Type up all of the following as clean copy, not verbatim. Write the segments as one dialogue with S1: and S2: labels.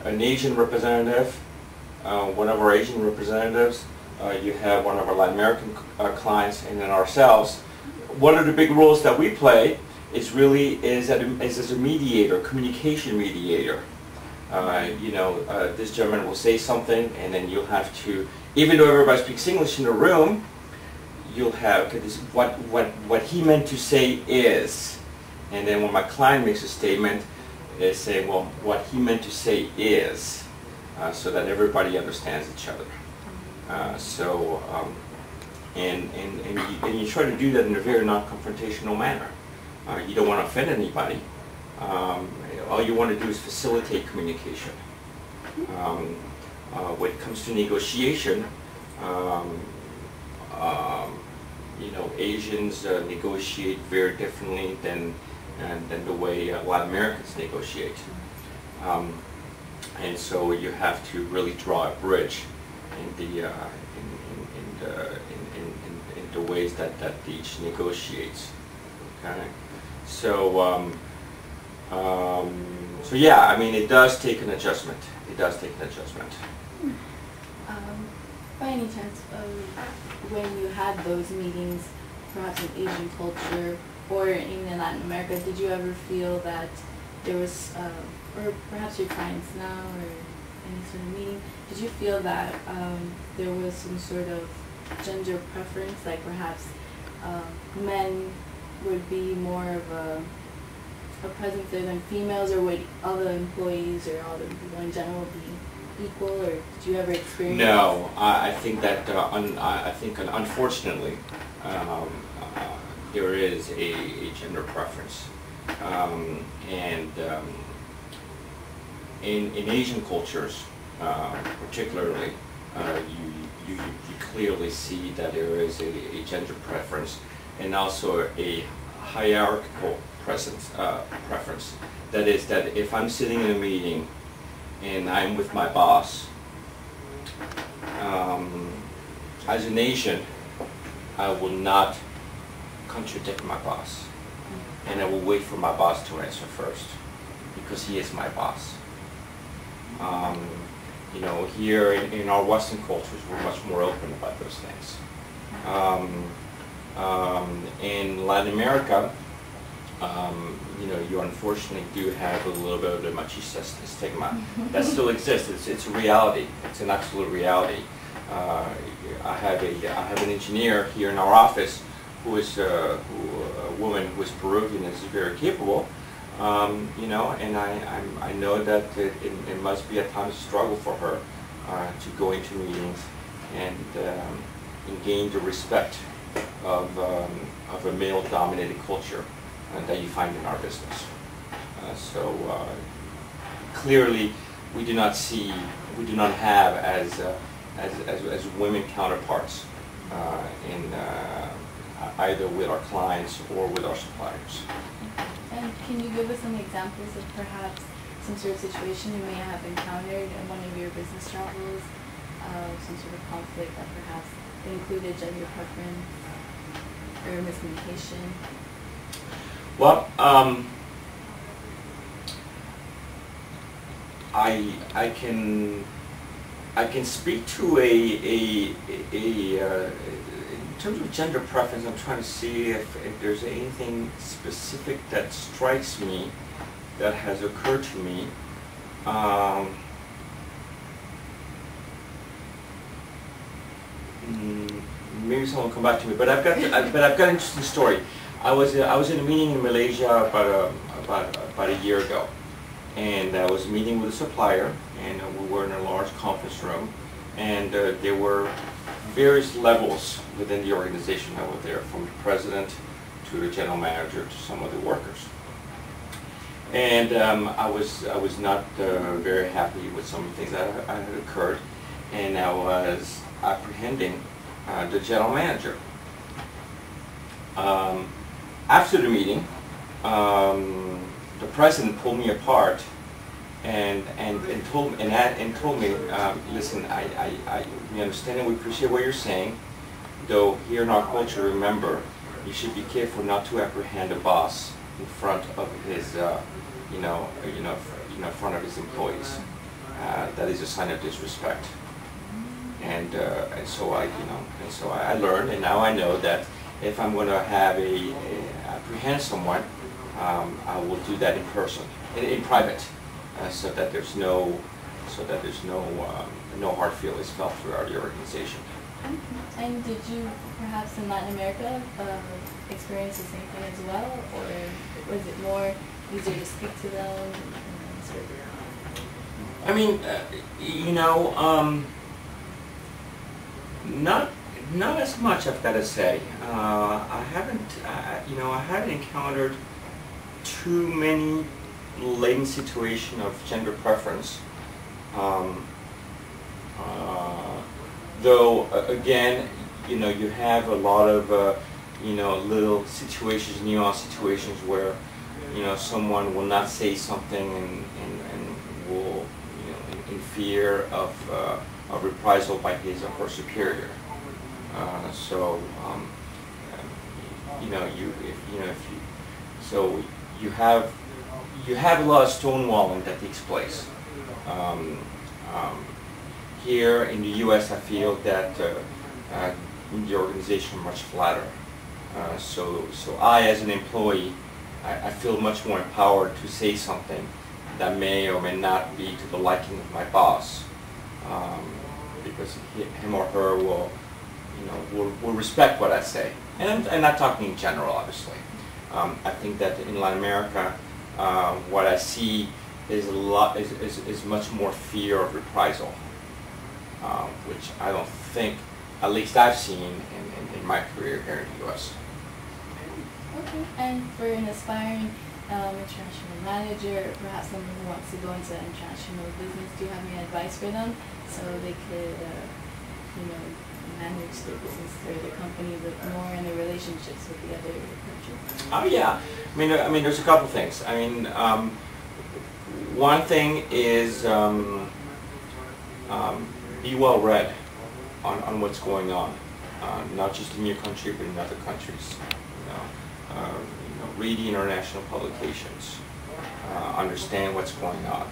S1: an Asian representative, one of our Asian representatives, you have one of our Latin American clients, and then ourselves. One of the big roles that we play is really as a mediator, communication mediator. This gentleman will say something, and then you'll have to, even though everybody speaks English in the room, you'll have what he meant to say is, and then when my client makes a statement, they say, well, what he meant to say is, so that everybody understands each other. And you try to do that in a very non-confrontational manner. You don't want to offend anybody. All you want to do is facilitate communication. When it comes to negotiation, Asians negotiate very differently than the way Latin Americans negotiate. And so you have to really draw a bridge in the ways that each negotiates. Okay, so yeah, I mean, it does take an adjustment. It does take an adjustment.
S2: By any chance, when you had those meetings, perhaps in Asian culture or in Latin America, did you ever feel that there was, or perhaps your clients now, or any sort of meeting, did you feel that there was some sort of gender preference, like perhaps men would be more of a presence there than females, or would all the employees or all the people in general be equal, or did you ever experience?
S1: No, I think that unfortunately there is a gender preference, in Asian cultures, particularly, you clearly see that there is a gender preference, and also a hierarchical preference. That is, that if I'm sitting in a meeting and I'm with my boss, as an Asian, I will not contradict my boss, and I will wait for my boss to answer first, because he is my boss. Here in our Western cultures, we're much more open about those things. In Latin America, you unfortunately do have a little bit of the machista stigma that still exists. It's a reality. It's an absolute reality. I have an engineer here in our office who is a woman who is Peruvian and is very capable. And I know that it must be at times a struggle for her to go into meetings and gain the respect of a male-dominated culture that you find in our business. Clearly, we do not have as women counterparts either with our clients or with our suppliers.
S2: And can you give us some examples of perhaps some sort of situation you may have encountered in one of your business travels, some sort of conflict that perhaps included gender preference or miscommunication?
S1: Well, I can speak to in terms of gender preference. I'm trying to see if there's anything specific that strikes me that has occurred to me. Maybe someone will come back to me, but I've got an interesting story. I was in a meeting in Malaysia about a year ago, and I was meeting with a supplier, and we were in a large conference room, and there were various levels within the organization that were there, from the president to the general manager to some of the workers. And I was not very happy with some of the things that had occurred, and I was apprehending the general manager. After the meeting, the president pulled me apart and told me, listen, we understand and we appreciate what you're saying, though here in our culture, remember, you should be careful not to apprehend a boss in front of his, front of his employees. that is a sign of disrespect. And so I learned, and now I know that if I'm going to have apprehend someone, I will do that in person, in private, so that there's no hard feelings felt throughout the organization.
S2: And did you perhaps in Latin America experience the same thing as well, or was it more easier to speak to them?
S1: I mean, not as much, I've got to say. I haven't encountered too many latent situations of gender preference. Though again, you have a lot of little situations, nuanced situations where someone will not say something and will in fear of reprisal by his or her superior. You have a lot of stonewalling that takes place. Here in the U.S., I feel that the organization is much flatter. So I, as an employee, I feel much more empowered to say something that may or may not be to the liking of my boss, because him or her will respect what I say. And I'm not talking in general, obviously. I think that in Latin America, what I see is much more fear of reprisal, which I don't think, at least I've seen in my career here in the U.S.
S2: Okay. And for an aspiring international manager, perhaps someone who wants to go into international business, do you have any advice for them so they could, manage their business or their company with more in their relationships with the other countries?
S1: Oh yeah, I mean, there's a couple things. I mean, one thing is be well read on what's going on, not just in your country but in other countries. Read the international publications, understand what's going on.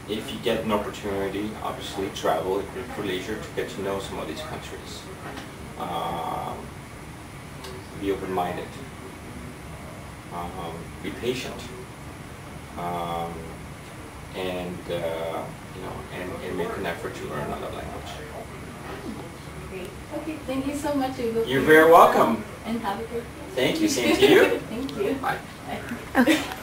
S1: If you get an opportunity, obviously travel for leisure to get to know some of these countries. Be open-minded. Be patient. And make an effort to learn another language.
S2: Great. Okay, thank you so much, Hugo.
S1: You're very welcome.
S2: And have a great day.
S1: Thank you. Same to you.
S2: Thank you.
S1: Bye.
S2: Bye.